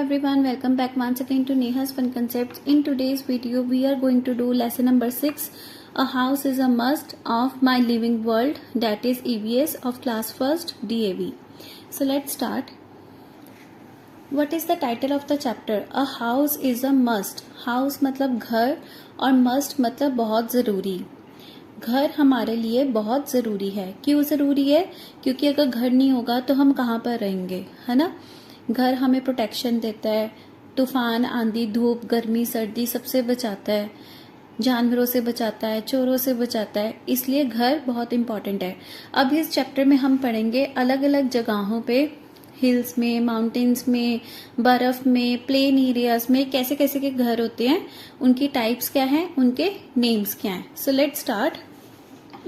everyone, welcome back once again to Neha's Fun Concepts. In today's video we are going to do lesson number 6. A house is a must of my living world, that is EVS of class 1st DAV. So let's start. What is the title of the chapter? A house is a must. House मतलब घर और must मतलब बहुत ज़रूरी. घर हमारे लिए बहुत ज़रूरी है. क्यों ज़रूरी है? क्योंकि अगर घर नहीं होगा तो हम कहाँ पर रहेंगे, है ना. घर हमें प्रोटेक्शन देता है, तूफान, आंधी, धूप, गर्मी, सर्दी सबसे बचाता है, जानवरों से बचाता है, चोरों से बचाता है. इसलिए घर बहुत इम्पॉर्टेंट है. अब इस चैप्टर में हम पढ़ेंगे अलग अलग जगहों पे, हिल्स में, माउंटेन्स में, बर्फ में, प्लेन एरियाज में कैसे कैसे के घर होते हैं, उनकी टाइप्स क्या हैं, उनके नेम्स क्या हैं. So let's start.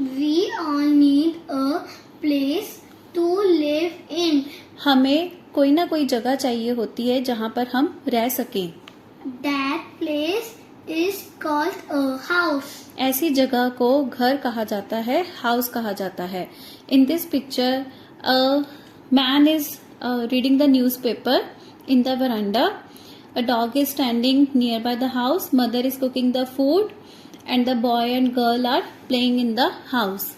We all need a place to live in. हमें कोई ना कोई जगह चाहिए होती है जहाँ पर हम रह सकें. That place is called a house. ऐसी जगह को घर कहा जाता है, हाउस कहा जाता है. In this picture a man is reading the newspaper in the veranda. A dog is standing nearby the house. Mother is cooking the food and the boy and girl are playing in the house.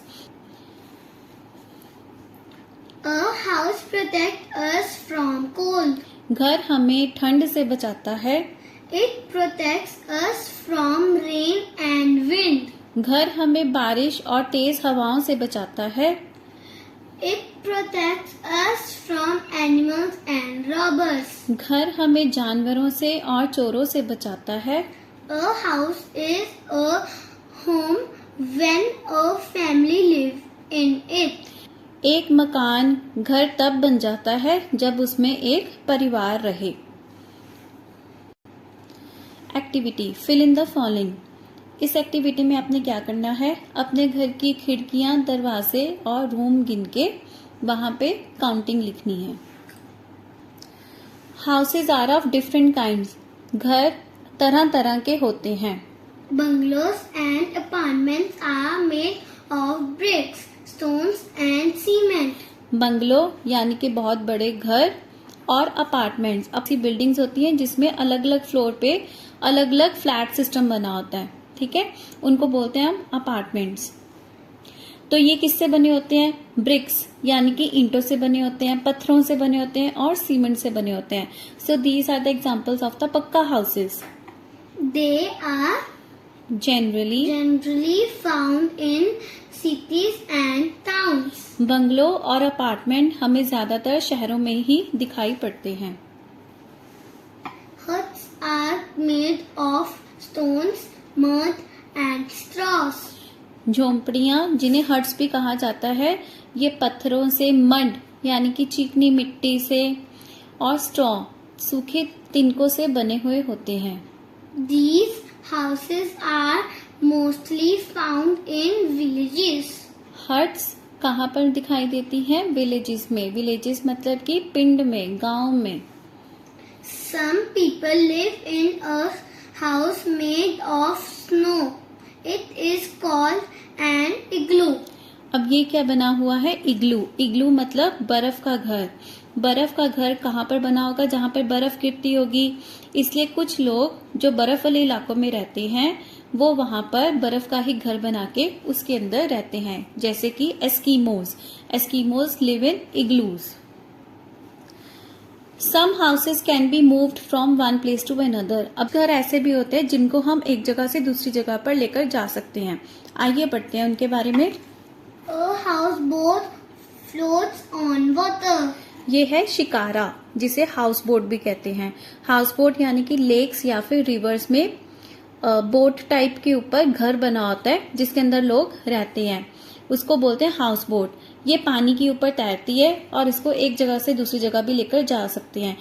A house protects us from cold. घर हमें ठंड से बचाता है. It protects us from rain and wind. घर हमें बारिश और तेज हवाओं से बचाता है. It protects us from animals and robbers. घर हमें जानवरों से और चोरों से बचाता है. A house is a home when a family lives in it. एक मकान घर तब बन जाता है जब उसमें एक परिवार रहे. Activity fill in the following. इस एक्टिविटी में आपने क्या करना है, अपने घर की खिड़कियां, दरवाजे और रूम गिन के वहां पे काउंटिंग लिखनी है. Houses are of different kinds. घर तरह तरह के होते हैं. Bungalows and apartments are made of bricks, stones and cement. Bungalow यानी कि बहुत बड़े घर, और अपार्टमेंट्स ऐसी बिल्डिंग्स होती हैं जिसमें अलग अलग फ्लोर पे अलग अलग फ्लैट सिस्टम बना होता है. ठीक है, उनको बोलते हैं हम अपार्टमेंट्स. तो ये किससे बने होते हैं? ब्रिक्स यानी कि ईंटों से बने होते हैं, पत्थरों से बने होते हैं और सीमेंट से बने होते हैं. So these are the examples of the pucca houses. They are generally found in cities and towns. Bungalow और अपार्टमेंट हमें ज्यादातर शहरों में ही दिखाई पड़ते हैं. Huts are made of stones, mud and straws. झोंपड़ियां, जिन्हें हट्स भी कहा जाता है, ये पत्थरों से, मड यानी कि चिकनी मिट्टी से, और स्ट्रॉ सूखे तिनकों से बने हुए होते हैं. These houses are mostly found in villages. Huts कहाँ पर दिखाई देती हैं? विलेजेस में. विलेजेस मतलब कि पिंड में, गांव में. Some people live in a house made of snow. It is called an igloo. अब ये क्या बना हुआ है? इग्लू. इग्लू मतलब बर्फ का घर. बर्फ का घर कहाँ पर बना होगा? जहाँ पर बर्फ गिरती होगी. इसलिए कुछ लोग जो बर्फ वाले इलाकों में रहते हैं वो वहां पर बर्फ का ही घर बना के उसके अंदर रहते हैं, जैसे कि Eskimos. Eskimos live in igloos. Some houses can be moved from one place to another. अब घर ऐसे भी होते हैं जिनको हम एक जगह से दूसरी जगह पर लेकर जा सकते हैं. आइए पढ़ते हैं उनके बारे में. A houseboat floats on water. ये है शिकारा, जिसे हाउस बोट भी कहते हैं. हाउस बोट यानी कि लेक्स या फिर रिवर्स में बोट टाइप के ऊपर घर बना होता है जिसके अंदर लोग रहते हैं, उसको बोलते हैं हाउस बोट. ये पानी के ऊपर तैरती है और इसको एक जगह से दूसरी जगह भी लेकर जा सकते हैं.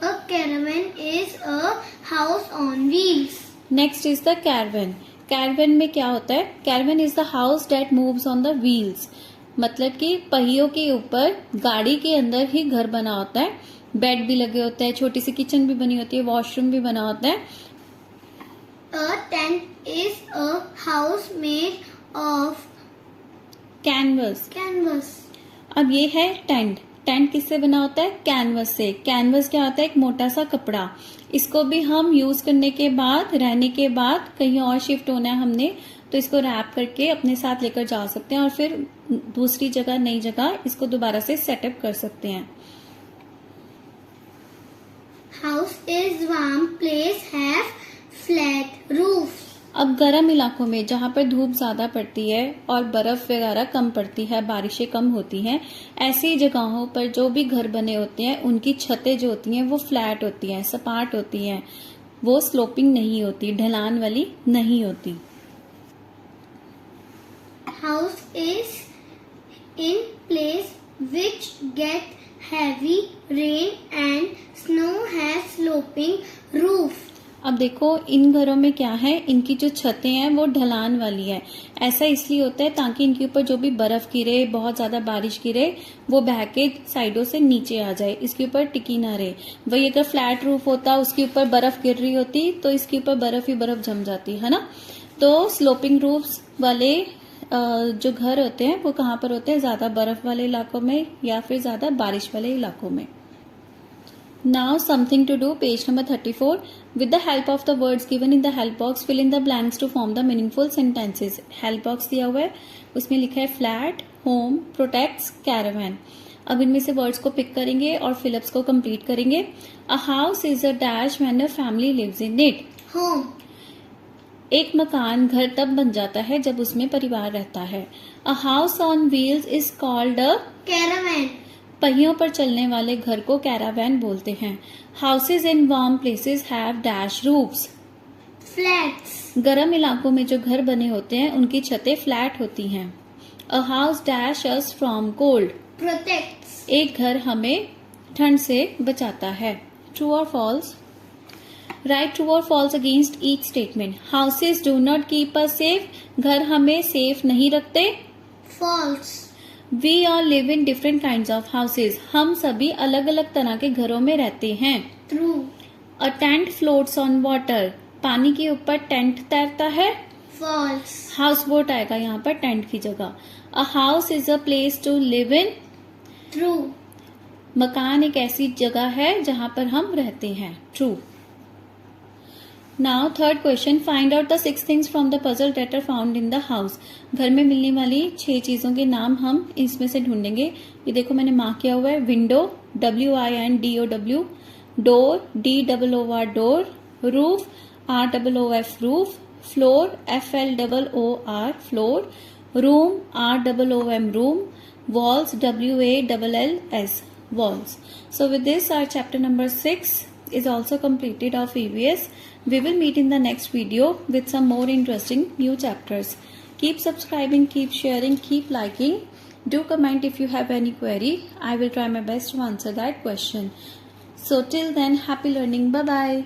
A caravan is a house on wheels. Next is the caravan. Caravan में क्या होता है? Caravan is the house that moves on the wheels. मतलब कि पहियों के ऊपर गाड़ी के अंदर ही घर बना होता है. बेड भी लगे होते हैं, छोटी सी किचन भी बनी होती है, वॉशरूम भी बना होता है. A tent is a house made of canvas. canvas. अब ये है टेंट. टेंट किससे बना होता है? कैनवस से। कैनवस क्या होता है? एक मोटा सा कपड़ा। इसको भी हम यूज करने के बाद, रहने के बाद कहीं और शिफ्ट होना है हमने, तो इसको रैप करके अपने साथ लेकर जा सकते हैं और फिर दूसरी जगह, नई जगह इसको दोबारा से सेटअप कर सकते हैं। House is warm place have flat roof. अब गर्म इलाकों में जहाँ पर धूप ज्यादा पड़ती है और बर्फ वगैरह कम पड़ती है, बारिशें कम होती हैं, ऐसी जगहों पर जो भी घर बने होते हैं उनकी छतें जो होती हैं वो फ्लैट होती हैं, सपाट होती हैं, वो स्लोपिंग नहीं होती, ढलान वाली नहीं होती। House is in place which get heavy rain and snow has sloping roof. अब देखो इन घरों में क्या है, इनकी जो छतें हैं वो ढलान वाली है। ऐसा इसलिए होता है ताकि इनके ऊपर जो भी बर्फ गिरे, बहुत ज्यादा बारिश गिरे, वो बह के साइडों से नीचे आ जाए, इसके ऊपर टिकी ना रहे। वही अगर फ्लैट रूफ होता, उसके ऊपर बर्फ गिर रही होती तो इसके ऊपर बर्फ ही बर्फ जम जाती है ना। तो स्लोपिंग रूफ्स वाले जो घर होते हैं वो कहाँ पर होते हैं? ज्यादा बर्फ वाले इलाकों में या फिर ज्यादा बारिश वाले इलाकों में। Now something to do, page number 34. With the help of the words given in the help box, fill in the blanks to form the meaningful sentences. Help box दिया हुआ है, उसमें लिखा है flat, home, protects, caravan. अब इनमें से words को पिक करेंगे और फिलअप्स को कंप्लीट करेंगे। A house is a dash when a family lives in it. Home. एक मकान घर तब बन जाता है जब उसमें परिवार रहता है। A house on wheels is called a Caravan. पहियों पर चलने वाले घर को कैरावैन बोलते हैं। Houses in warm places have dash roofs. Flats. गर्म इलाकों में जो घर बने होते हैं उनकी छतें फ्लैट होती हैं। A house dash us from cold. Protects. एक घर हमें ठंड से बचाता है। ट्रू और फॉल्स? राइट ट्रू और false against each statement. Houses do not keep us safe. घर हमें सेफ नहीं रखते। False. We all live in different kinds of houses. हम सभी अलग अलग तरह के घरों में रहते हैं। True. A tent floats on water. पानी के ऊपर टेंट तैरता है। False. हाउस बोट आएगा यहाँ पर टेंट की जगह। A house is a place to live in. True. मकान एक ऐसी जगह है जहाँ पर हम रहते हैं। True. Now third question, find out the 6 things from the puzzle that are found in the house. घर में मिलने वाली 6 चीजों के नाम हम इसमें से ढूंढेंगे। ये देखो मैंने मार्क किया हुआ है। Window WINDOW, door DOOR door, roof ROOF roof, floor FLOOR floor, room ROOM room, walls WALLS walls. So with this our chapter number 6 is also completed of EVS. We will meet in the next video with some more interesting new chapters. Keep subscribing, keep sharing, keep liking. Do comment if you have any query. I will try my best to answer that question. So till then, happy learning. Bye bye.